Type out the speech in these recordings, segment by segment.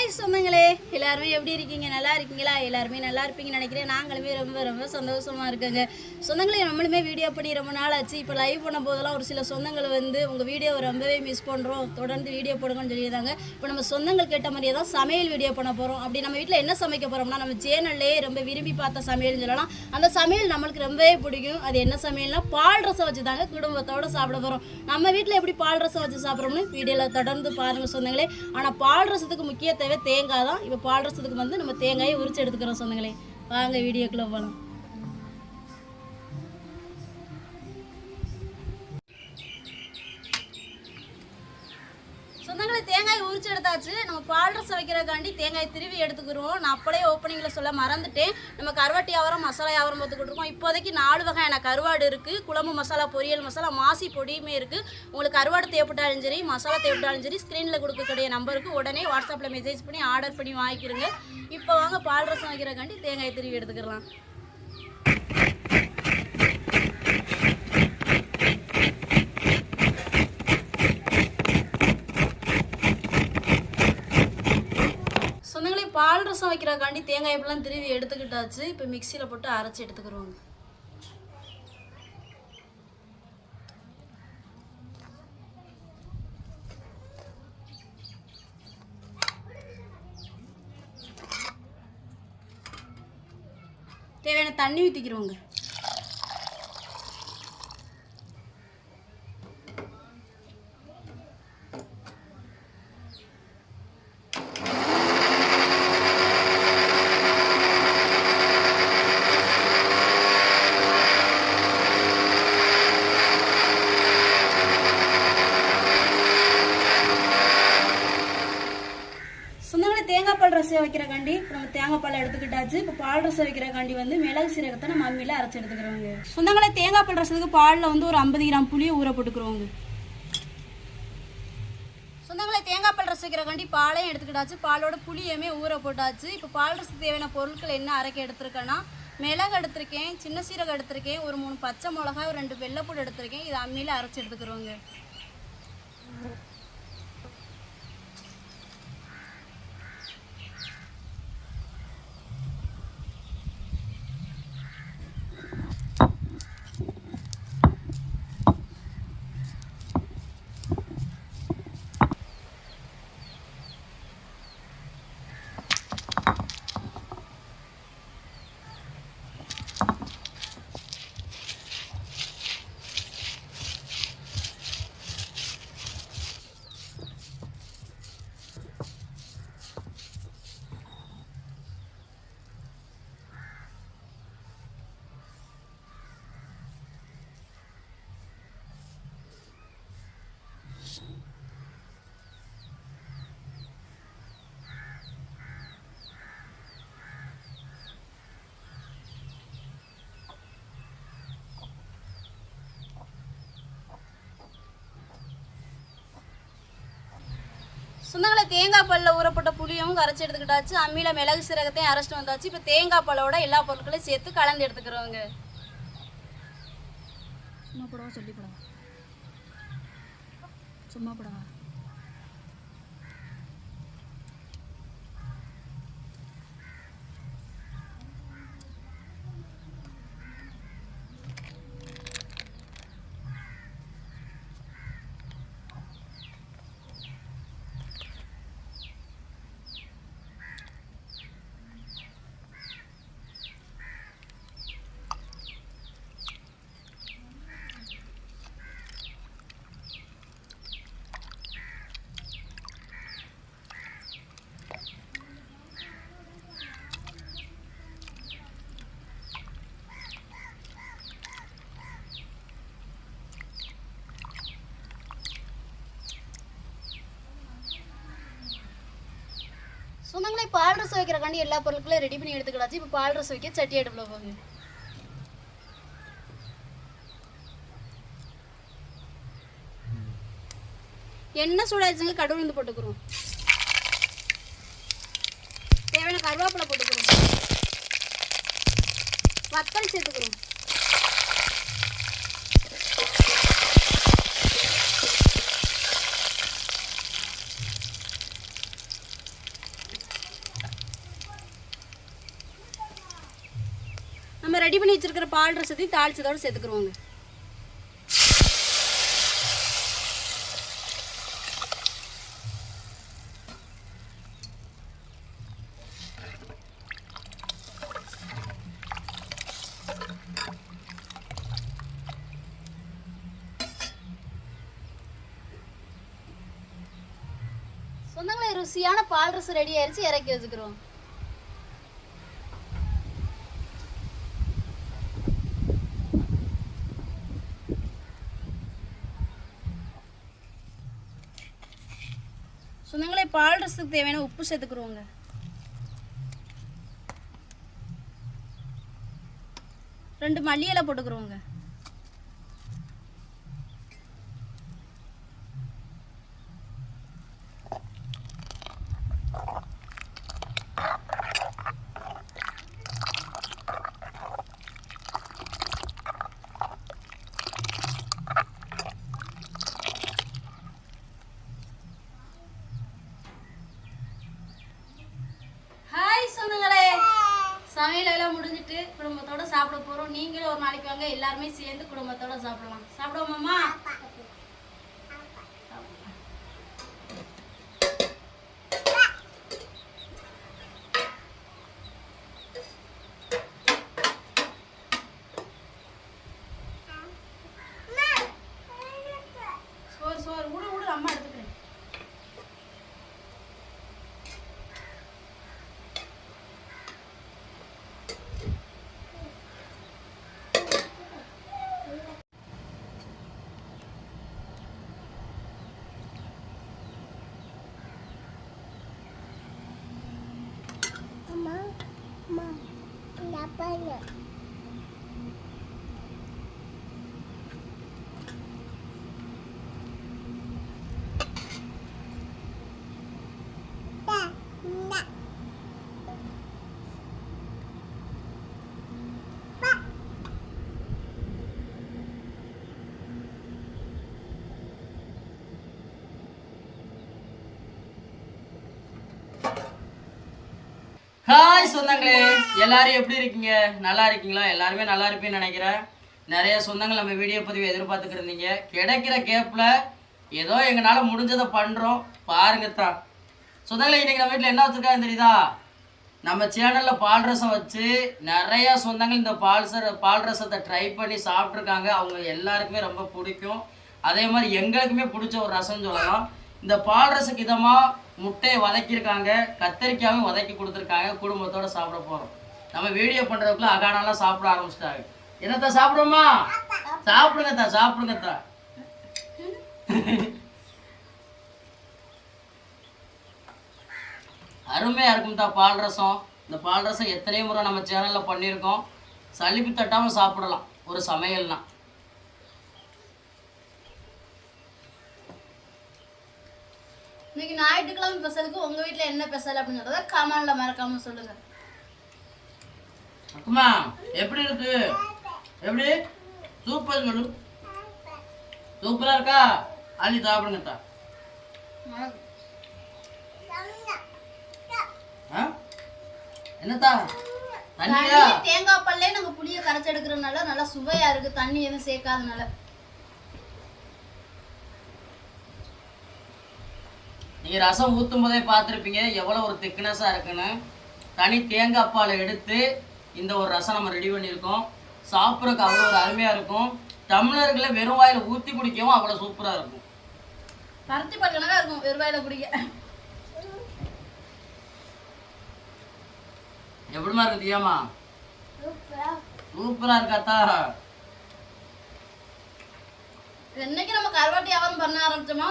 Hi சொந்தங்களே, எல்லாருமே எப்படி இருக்கீங்க? நல்லா இருக்கீங்களா? எல்லாருமே நல்லா இருப்பீங்கன்னு நினைக்கிறேன். நாங்களுமே ரொம்ப ரொம்ப சந்தோஷமாக இருக்கேங்க. சொந்தங்களே, நம்மளுமே வீடியோ பண்ணி ரொம்ப நாள் ஆச்சு. இப்போ லைவ் பண்ண போதெல்லாம் ஒரு சில சொந்தங்கள் உங்கள் வீடியோ ரொம்பவே மிஸ் பண்ணுறோம், தொடர்ந்து வீடியோ போடுங்கன்னு சொல்லியிருந்தாங்க. இப்போ நம்ம சொந்தங்கள் கேட்ட மாதிரியே தான் சமையல் வீடியோ பண்ண போகிறோம். அப்படி நம்ம வீட்டில் என்ன சமைக்க போகிறோம்னா, நம்ம சேனல்லே ரொம்ப விரும்பி பார்த்த சமையல்னு சொல்லலாம். அந்த சமையல் நம்மளுக்கு ரொம்பவே பிடிக்கும். அது என்ன சமையல்னா பால் ரசம் வச்சு தாங்க குடும்பத்தோடு சாப்பிட போகிறோம். நம்ம வீட்டில் எப்படி பால் ரசம் வச்சு சாப்பிட்றோம்னு வீடியோவில் தொடர்ந்து பாருங்கள் சொந்தங்களே. ஆனால் பால் ரசத்துக்கு முக்கிய தேவை தேங்காய் தான். இப்போ பால் ரசத்துக்கு நம்ம தேங்காயை உரிச்சு எடுத்துக்கிறோம் சொந்தங்களே. வாங்க வீடியோக்குள்ளே போகலாம். சொந்தங்களே, தேங்காய் உரிச்சு எடுத்தாச்சு. நம்ம பால் ரசம் வைக்கிறக்காண்டி தேங்காய் திருவி எடுத்துக்கிறோம். நான் அப்படியே ஓப்பனிங்கில் சொல்ல மறந்துட்டேன். நம்ம கருவாட்டி ஆவரம் மசாலா ஆவரம் பார்த்துக்கிட்டுருக்கோம். இப்போதைக்கு 4 வகையான கருவாடு இருக்குது. குழம்பு மசாலா, பொரியல் மசாலா, மாசி பொடியுமே இருக்குது. உங்களுக்கு கருவாடு தேவைப்பட்டாலும் சரி, மசாலா தேவைப்பட்டாலும் சரி, ஸ்க்ரீனில் கொடுக்கக்கூடிய நம்பருக்கு உடனே வாட்ஸ்அப்பில் மெசேஜ் பண்ணி ஆர்டர் பண்ணி வாங்கிக்கிறோங்க. இப்போ வாங்க பால் ரசம் வைக்கிறக்காண்டி தேங்காய் திருவி எடுத்துக்கலாம். பால் ரசம் வைக்கிறக்காண்டி தேங்காய் இப்பெல்லாம் திருவி எடுத்துக்கிட்டாச்சு. இப்போ மிக்சியில் போட்டு அரைச்சி எடுத்துக்கிறோங்க. தேவையான தண்ணி ஊற்றிக்கிறோங்க. தேங்காய் பால் ரசம் வைக்கிறக்காண்டி இப்போ நம்ம தேங்காய் பால் எடுத்துக்கிட்டாச்சு. இப்போ பால் ரசம் வைக்கிறக்காண்டி மிளகு சீரகத்தை நம்ம அம்மியில் அரைச்சி எடுத்துக்கிறோங்க. சொந்தங்களே, தேங்காய் பால் ரசத்துக்கு பாலில் ஒரு 50 கிராம் புளியை ஊற போட்டுக்கிறோங்க. சொந்தங்களே, தேங்காய் பால் ரசம் வைக்கிறக்காண்டி பாலையும் எடுத்துக்கிட்டாச்சு. பாலோட புளியுமே ஊற போட்டாச்சு. இப்போ பால் ரசத்துக்கு தேவையான பொருட்கள் என்ன அரைக்க எடுத்துருக்கேன்னா, மிளகு எடுத்திருக்கேன், சின்ன சீரகம் எடுத்திருக்கேன், ஒரு 3 பச்சை மிளகாய், ஒரு 2 வெள்ளைப்பூடு எடுத்திருக்கேன். இதை அம்மியில் அரைச்சி எடுத்துக்கிறோங்க. சொந்தங்களை, தேங்காய் பாலில் ஊறப்பட்ட புளியும் கரைச்சி எடுத்துக்கிட்டாச்சு. அம்மியில் மிளகு சீரகத்தையும் அரைச்சிட்டு வந்தாச்சு. இப்போ தேங்காய் பாலோட எல்லா பொருட்களையும் சேர்த்து கலந்து எடுத்துக்கிறோங்க. சும்மா போடவா சொல்லி போடவா? சும்மா போடவா? சொந்தங்களே, பால் ரசம் வைக்கிறக்காண்டி எல்லா பொருட்களையும் ரெடி பண்ணி எடுத்துக்கிட்டாச்சு. இப்போ பால் ரசம் வைக்க சட்டி அடுப்பில் போகுங்க. எண்ணெய் சூடாச்சுங்க, கடுகு உளுந்து போட்டுக்கிறோம். தேவையான கருவேப்பிலை போட்டுக்கிறோம். வத்தல் சேர்த்துக்கிறோம். நம்ம ரெடி பண்ணி வச்சிருக்கிற பால் ரசத்தையும் தாளிச்சதோடு சேர்த்துக்குருவோங்க. சொந்தங்களே, ருசியான பால் ரசம் ரெடி ஆயிடுச்சு. இறக்கி வச்சுக்கிறோம். சொந்தங்களே, பால் ரசத்துக்கு தேவையான உப்பு சேர்த்துக்கிறோங்க. ரெண்டு மல்லி இலை போட்டுக்கிறோங்க. சமையல் எல்லாம் முடிஞ்சிட்டு குடும்பத்தோட சாப்பிட போறோம். நீங்களும் ஒரு நாளைக்கு வாங்க, எல்லாருமே சேர்ந்து குடும்பத்தோட சாப்பிடலாம். சாப்பிடுவோமாம்மா? சோறு விடு அம்மா எடுத்துக்கிறேன். ஹாய் சொந்தங்களே, எல்லாரும் எப்படி இருக்கீங்க? நல்லா இருக்கீங்களா? எல்லாருமே நல்லா இருப்பேன்னு நினைக்கிறேன். நிறைய சொந்தங்கள் நம்ம வீடியோ பதிவு எதிர்பார்த்துக்கிட்டு இருந்தீங்க. கிடைக்கிற கேப்பில் ஏதோ எங்களால் முடிஞ்சதை பண்ணுறோம். பாருங்கத்தான் சொந்தங்களே, இன்றைக்கி நம்ம வீட்டில் என்ன வச்சுருக்காங்க தெரியுதா? நம்ம சேனலில் பால் ரசம் வச்சு நிறையா சொந்தங்கள் இந்த பால் ரசத்தை ட்ரை பண்ணி சாப்பிட்ருக்காங்க. அவங்க எல்லாருக்குமே ரொம்ப பிடிக்கும். அதே மாதிரி எங்களுக்குமே பிடிச்ச ஒரு ரசம் சொல்லலாம். இந்த பால் ரசக்கு இதமாக முட்டையை வதக்கியிருக்காங்க, கத்தரிக்காயும் வதக்கி கொடுத்துருக்காங்க. குடும்பத்தோடு சாப்பிட போகிறோம். நம்ம வீடியோ பண்ணுறதுக்குள்ள அகானாலாம் சாப்பிட ஆரம்பிச்சிட்டாங்க. என்னத்தா சாப்பிடுமா? சாப்பிடுங்கத்தா, சாப்பிடுங்கத்தா. அருமையாக இருக்கும்தா பால் ரசம். இந்த பால் ரசம் எத்தனையோ முறை நம்ம சேனலில் பண்ணியிருக்கோம். சளிப்பு தட்டாமல் சாப்பிடலாம் ஒரு சமையல்னா. இன்னைக்கு ஞாயிற்றுக்கிழமை ஸ்பெஷலுக்கு உங்க வீட்டில் என்ன ஸ்பெஷல் அப்படிங்கிறத கமெண்ட்ல மறக்காம சொல்லுங்க. அம்மா எப்படி இருக்கு? எப்படி? சூப்பர் சொல்லு. சூப்பரா இருக்கா? அள்ளி சாப்பிடுங்கத்தா. என்னத்தா? தண்ணியா? தேங்காய் பால்லே நாங்க புளிய கரைச்சு எடுக்கிறதுனால நல்லா சுவையா இருக்கு. தண்ணி எதுவும் சேர்க்காதனால. நீங்கள் ரசம் ஊற்றும் போதே பார்த்துருப்பீங்க எவ்வளோ ஒரு திக்னஸாக இருக்குன்னு. தனி தேங்காய் பாலை எடுத்து இந்த ஒரு ரசம் நம்ம ரெடி பண்ணியிருக்கோம். சாப்பிட்றதுக்கு அவ்வளோ ஒரு அருமையாக இருக்கும். டம்ளர்களை வெறும் வாயில் ஊற்றி குடிக்கவும் அவ்வளோ சூப்பராக இருக்கும். பருத்தி பக்கனாக இருக்கும் வெறும் வாயில் குடிக்க. எப்படிமா இருக்கு தியாமா? சூப்பராக இருக்காத்தா. என்னைக்கு நம்ம கருவாட்டி வியாபாரம் பண்ண ஆரம்பிச்சோமா,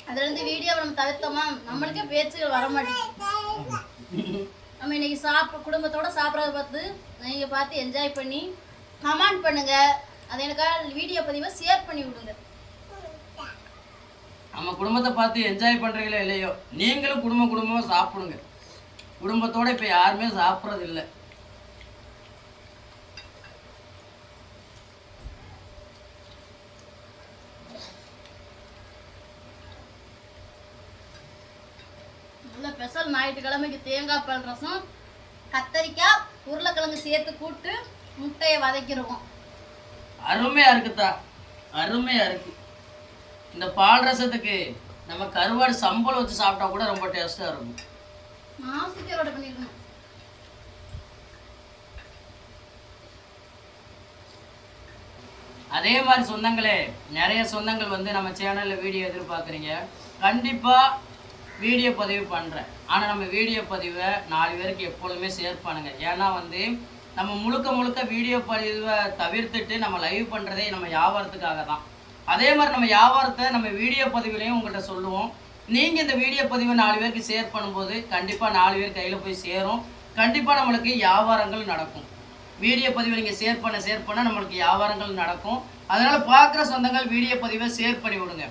அதுலேருந்து வீடியோவை நம்ம தவிர்த்தோமா, நம்மளுக்கே பேச்சுகள் வர மாட்டேங்குது. நம்ம இன்னைக்கு குடும்பத்தோட சாப்பிட்றத பார்த்து நீங்கள் பார்த்து என்ஜாய் பண்ணி கமெண்ட் பண்ணுங்க. அதை எனக்காக வீடியோ பதிவை ஷேர் பண்ணி விடுங்க. நம்ம குடும்பத்தை பார்த்து என்ஜாய் பண்ணுறீங்களோ இல்லையோ, நீங்களும் குடும்பமாக சாப்பிடுங்க. குடும்பத்தோடு இப்போ யாருமே சாப்பிட்றது இல்லை. ஸ்பெஷல் ஞாயிற்றுக்கிழமைக்கு தேங்காய் பால் ரசம், கத்தரிக்காய், உருளைக்கிழங்கு சேர்த்து கூட்டு, முட்டையை வதக்கிடுவோம். அருமையா இருக்குதா, அருமையா இருக்கு. இந்த பால் ரசத்துக்கு நம்ம கருவாடு சம்பல் வச்சு சாப்பிட்டா கூட ரொம்ப டேஸ்டா இருக்கும். மாசுக்கரோட பண்ணிருக்கோம். அதே மாதிரி சொந்தங்களே, நிறைய சொந்தங்கள் வந்து நம்ம சேனலில் வீடியோ எதிர்பார்க்குறீங்க. கண்டிப்பாக வீடியோ பதிவு பண்ணுறேன். ஆனால் நம்ம வீடியோ பதிவை 4 பேருக்கு எப்பொழுதுமே ஷேர் பண்ணுங்கள். ஏன்னா வந்து நம்ம முழுக்க வீடியோ பதிவை தவிர்த்துட்டு நம்ம லைவ் பண்ணுறதே நம்ம வியாபாரத்துக்காக தான். அதே மாதிரி நம்ம வியாபாரத்தை நம்ம வீடியோ பதிவுலையும் உங்கள்கிட்ட சொல்லுவோம். நீங்கள் இந்த வீடியோ பதிவை 4 பேருக்கு ஷேர் பண்ணும்போது கண்டிப்பாக 4 பேர் கையில் போய் சேரும். கண்டிப்பாக நம்மளுக்கு வியாபாரங்கள் நடக்கும். வீடியோ பதிவை நீங்கள் ஷேர் பண்ண நம்மளுக்கு வியாபாரங்கள் நடக்கும். அதனால் பார்க்குற சொந்தங்கள் வீடியோ பதிவை ஷேர் பண்ணி விடுங்க.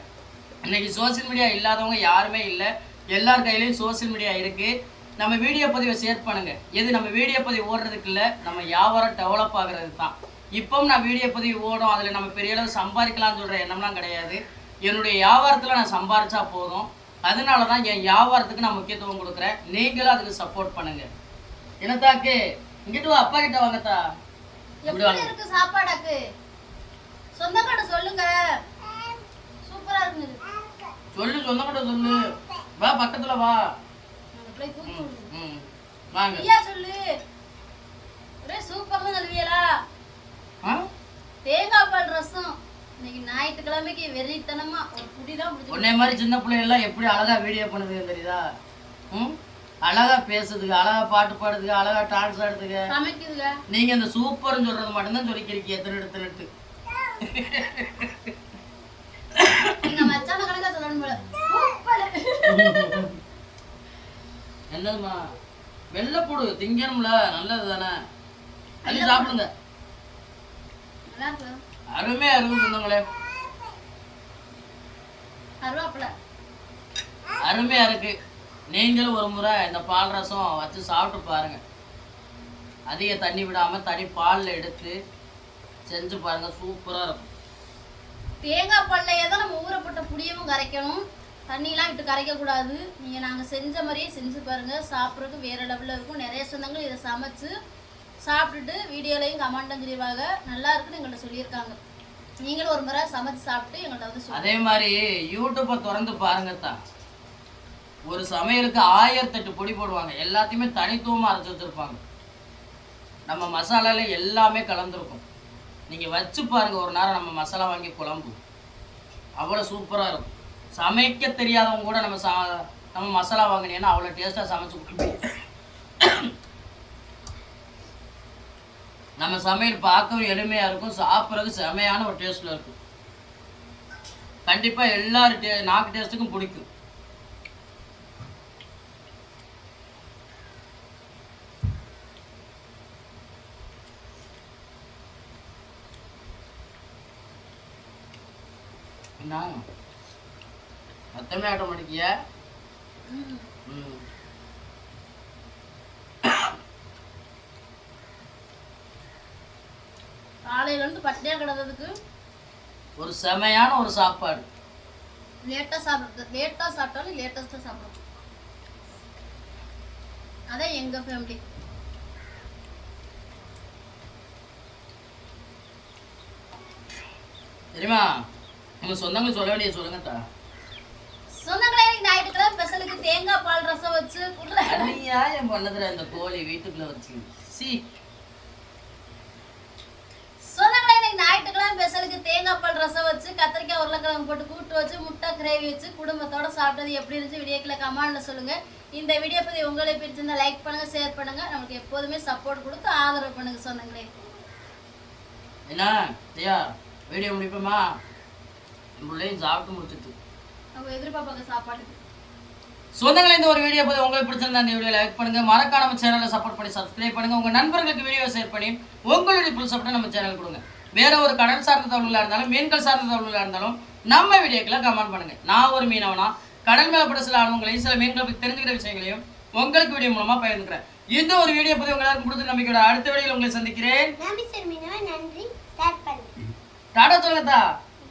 இன்றைக்கி சோசியல் மீடியா இல்லாதவங்க யாருமே இல்லை. எல்லார் கையிலையும் சோசியல் மீடியா இருக்குது. நம்ம வீடியோ பதிவை ஷேர் பண்ணுங்கள். எது நம்ம வீடியோ பதிவு ஓடுறதுக்கு இல்லை, நம்ம வியாபாரம் டெவலப் ஆகிறது தான். இப்போவும் நான் வீடியோ பதிவு ஓடும், அதில் நம்ம பெரிய அளவு சம்பாதிக்கலாம்னு சொல்கிற எண்ணம்லாம் கிடையாது. என்னுடைய வியாபாரத்தில் நான் சம்பாதிச்சா போதும். அதனால தான் என் வியாபாரத்துக்கு நான் முக்கியத்துவம் கொடுக்குறேன். நீங்களும் அதுக்கு சப்போர்ட் பண்ணுங்கள். என்னத்தாக்கு இங்கிட்டு வா, அப்பா கிட்ட வாங்கத்தா. எப்படி இருக்கு சாப்பாடாக்கு? சொந்தக்காட்ட சொல்லுங்க. சூப்பரா இருக்கு. சொல்லு, சொந்தக்காட்ட சொல்லு. வா பக்கத்துல வா. வாங்க. ஐயா சொல்லு. ஒரே சூப்பரா சொல்லுவீங்களா? தேங்காய் பால் ரசம். இன்னைக்கு ஞாயிற்றுக்கிழமைக்கு வெறித்தனமா ஒரு புடி தான் பிடிச்சி. உன்னை மாதிரி சின்ன பிள்ளைகள்லாம் எப்படி அழகா வீடியோ பண்ணுதுங்க தெரியுதா? அழகா பேசுதுங்க, அழகா பாட்டு பாடுதுங்க, அழகா டான்ஸ் ஆடுதுங்க, சமைக்குதுங்க. நீங்க இந்த சூப்பர்னு சொல்றது மட்டும்தான் சொல்லிக்கிறீங்க. திருட்டு நீங்க மச்சான கணக்கா சொல்லணும் போல. என்னதுமா வெள்ளைப்பூடு திங்கணும்ல, நல்லது தானே. அள்ளி சாப்பிடுங்க. நல்லா இருக்கு. அருமையா இருக்கும் சொந்தங்களே. கருவேப்பிலை அருமையா இருக்கு. நீங்களும் ஒரு முறை இந்த பால் ரசம் வச்சு சாப்பிட்டு பாருங்க. அதிக தண்ணி விடாம தனி பாலில் எடுத்து செஞ்சு பாருங்க, சூப்பரா இருக்கும். தேங்காய் பால்லையே தான் நம்ம ஊறப்பட்ட புளியவும் கரைக்கணும். தண்ணியெலாம் விட்டு கரைக்கக்கூடாது. நீங்கள் நாங்கள் செஞ்ச மாதிரியே செஞ்சு பாருங்கள். சாப்பிட்றதுக்கு வேறு லெவலில் இருக்கும். நிறைய சொந்தங்கள் இதை சமைச்சு சாப்பிட்டுட்டு வீடியோலையும் கமெண்ட்டும் சொல்லிடுவாங்க. நல்லா இருக்குன்னு எங்கள்கிட்ட சொல்லியிருக்காங்க. நீங்களும் ஒரு முறை சமைச்சு சாப்பிட்டு எங்கள்கிட்ட வந்து சொல்லுங்கள். அதே மாதிரி யூடியூப்பை திறந்து பாருங்கத்தான். ஒரு சமையலுக்கு 1008 பொடி போடுவாங்க. எல்லாத்தையுமே தனித்துவமாக அரைச்சி வச்சுருப்பாங்க. நம்ம மசாலால எல்லாமே கலந்துருக்கும். நீங்கள் வச்சு பாருங்கள் ஒரு நேரம். நம்ம மசாலா வாங்கி குழம்பு அவ்வளோ சூப்பராக இருக்கும். சமைக்க தெரியாதவங்க கூட நம்ம மசாலா வாங்கினீங்கன்னா அவ்வளோ டேஸ்ட்டாக சமைச்சு கொடுப்பீங்க. நம்ம சமையல் பார்க்கவும் எளிமையாக இருக்கும், சாப்பிட்றதுக்கு செமையான ஒரு டேஸ்ட்டில் இருக்கும். கண்டிப்பாக எல்லாரும் நாக்கு டேஸ்ட்டுக்கும் பிடிக்கும். என்ன மொத்தமே ஆட்டோமேட்டிக்கியா? காலையிலேருந்து பட்டினியாக கிடந்ததுக்கு ஒரு செமையான ஒரு சாப்பாடு. லேட்டாக சாப்பிட்டாலும் லேட்டஸ்ட்டாக சாப்பிடும். அதான் எங்கள் ஃபேமிலி. தெரியுமா? நம்ம சொந்தங்களை சொல்ல வேண்டிய சொல்லுங்கட்டா. சொந்தங்களே, ஞாயிற்றுக்கிழமை ஸ்பெஷலுக்கு தேங்காய் பால் ரசம் வச்சு அண்ணியா என் பண்ணதுல இந்த கோழி வீட்டுக்குள்ள வச்சு சொந்தங்களே, இன்னைக்கு ஞாயிற்றுக்கிழமை ஸ்பெஷலுக்கு தேங்காய் பால் ரசம் வச்சு கத்திரிக்காய் உருளைக்கிழங்கு போட்டு கூட்டு வச்சு முட்டை கிரேவி வச்சு குடும்பத்தோட சாப்பிட்டது எப்படி இருந்துச்சு வீடியோக்குள்ள கமெண்ட்ல சொல்லுங்க. இந்த வீடியோ பத்தி உங்களுக்கு பிடிச்சிருந்தா லைக் பண்ணுங்க, ஷேர் பண்ணுங்க. நமக்கு எப்போதுமே சப்போர்ட் கொடுத்து ஆதரவு பண்ணுங்க சொந்தங்களே. என்ன ஐயா வீடியோ முடிப்போமா? நம்மளையும் சாப்பிட்டு முடிச்சுட்டு நம்ம எதிர்பார்ப்பாங்க சாப்பாட்டுக்கு. சொந்தங்களே, இந்த ஒரு வீடியோ பற்றி உங்களுக்கு பிடிச்சிருந்தா இந்த வீடியோ லைக் பண்ணுங்க, மறக்காம நம்ம சேனலை சப்போர்ட் பண்ணி சப்ஸ்கிரைப் பண்ணுங்க. உங்க நண்பர்களுக்கு வீடியோ ஷேர் பண்ணி உங்களுடைய ஃபுல் சப்போர்ட் நம்ம சேனல் கொடுங்க. வேற ஒரு கடல் சார்ந்த தகவல்களாக இருந்தாலும் மீன்கள் சார்ந்த தகவல்களாக இருந்தாலும் நம்ம வீடியோக்களை கமெண்ட் பண்ணுங்க. நான் ஒரு மீனவனா கடல் மேலே பட சில அனுபவங்களையும் சில மீன்களை பற்றி தெரிஞ்சுக்கிற விஷயங்களையும் உங்களுக்கு வீடியோ மூலமா பகிர்ந்துக்கிறேன். இந்த ஒரு வீடியோ பற்றி உங்களுக்கு பிடிச்ச நம்பிக்கையோட அடுத்த வீடியோவில் உங்களை சந்திக்கிறேன். நன்றி. டாடா சொல்லுங்கத்தா.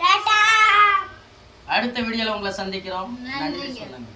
டாடா. அடுத்த வீடியோல உங்களை சந்திக்கிறோம். நன்றி சொல்லுங்க.